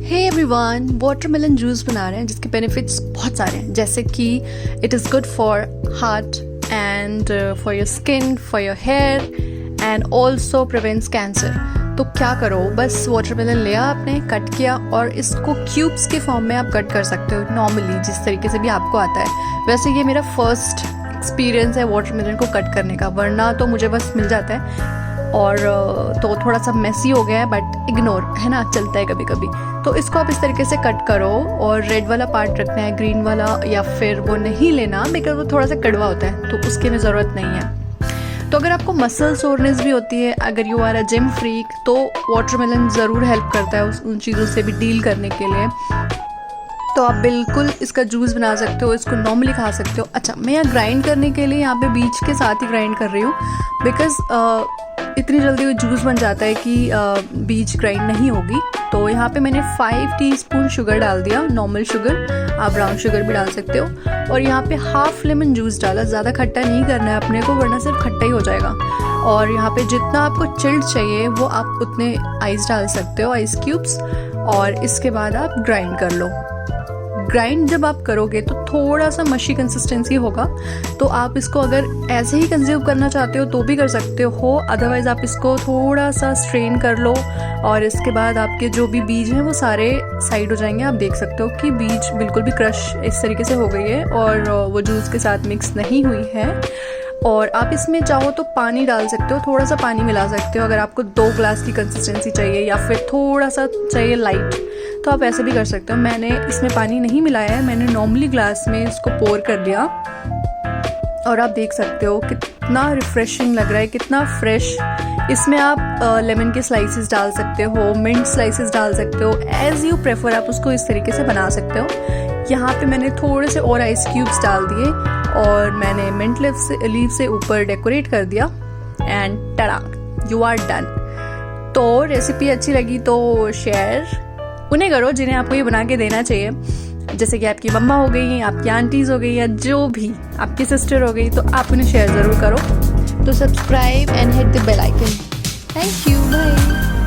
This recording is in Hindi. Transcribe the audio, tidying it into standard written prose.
हे एवरीवन, वाटरमेलन जूस बना रहे हैं जिसके बेनिफिट्स बहुत सारे हैं, जैसे कि it is good for heart and for your skin, for your hair and also prevents cancer. तो क्या करो, बस वाटरमेलन लिया आपने, कट किया और इसको क्यूब्स के फॉर्म में आप कट कर सकते हो नॉर्मली जिस तरीके से भी आपको आता है। वैसे ये मेरा फर्स्ट एक्सपीरियंस है वाटरमेलन को कट करने का, वरना तो मुझे बस मिल जाता है और तो थोड़ा सा मेसी हो गया है, बट इग्नोर है ना, चलता है कभी कभी। तो इसको आप इस तरीके से कट करो और रेड वाला पार्ट रखना है, ग्रीन वाला या फिर वो नहीं लेना बिकॉज वो थोड़ा सा कड़वा होता है, तो उसकी हमें ज़रूरत नहीं है। तो अगर आपको मसल सोरनेस भी होती है, अगर you are a gym freak, तो वाटरमेलन ज़रूर हेल्प करता है उन चीज़ों से भी डील करने के लिए। तो आप बिल्कुल इसका जूस बना सकते हो, इसको नॉर्मली खा सकते हो। अच्छा, मैं यहाँ ग्राइंड करने के लिए यहाँ पे बीज के साथ ही ग्राइंड कर रही हूँ बिकॉज इतनी जल्दी वो जूस बन जाता है कि बीज ग्राइंड नहीं होगी। तो यहाँ पे मैंने 5 टीस्पून शुगर डाल दिया, नॉर्मल शुगर, आप ब्राउन शुगर भी डाल सकते हो। और यहाँ पे हाफ लेमन जूस डाला, ज़्यादा खट्टा नहीं करना है अपने को वरना सिर्फ खट्टा ही हो जाएगा। और यहाँ पे जितना आपको चिल्ड चाहिए वो आप उतने आइस डाल सकते हो, आइस क्यूब्स, और इसके बाद आप ग्राइंड कर लो। ग्राइंड जब आप करोगे तो थोड़ा सा मशी कंसिस्टेंसी होगा, तो आप इसको अगर ऐसे ही कंज्यूम करना चाहते हो तो भी कर सकते हो, अदरवाइज आप इसको थोड़ा सा स्ट्रेन कर लो और इसके बाद आपके जो भी बीज हैं वो सारे साइड हो जाएंगे। आप देख सकते हो कि बीज बिल्कुल भी क्रश इस तरीके से हो गई है और वो जूस के साथ मिक्स नहीं हुई है। और आप इसमें चाहो तो पानी डाल सकते हो, थोड़ा सा पानी मिला सकते हो अगर आपको 2 ग्लास की कंसिस्टेंसी चाहिए या फिर थोड़ा सा चाहिए लाइट, तो आप ऐसे भी कर सकते हो। मैंने इसमें पानी नहीं मिलाया है, मैंने नॉर्मली ग्लास में इसको पोर कर लिया और आप देख सकते हो कितना रिफ्रेशिंग लग रहा है, कितना फ्रेश। इसमें आप लेमन के स्लाइसेस डाल सकते हो, मिंट स्लाइसेस डाल सकते हो, एज यू प्रेफर आप उसको इस तरीके से बना सकते हो। यहाँ पे मैंने थोड़े से और आइस क्यूब्स डाल दिए और मैंने मिंट लीफ से ऊपर डेकोरेट कर दिया and Tada, you are done. तो रेसिपी अच्छी लगी तो शेयर उन्हें करो जिन्हें आपको ये बना के देना चाहिए, जैसे कि आपकी मम्मा हो गई, आपकी आंटीज़ हो गई या जो भी आपकी सिस्टर हो गई, तो आप उन्हें शेयर ज़रूर करो। तो subscribe and hit the bell icon. Thank you, bye.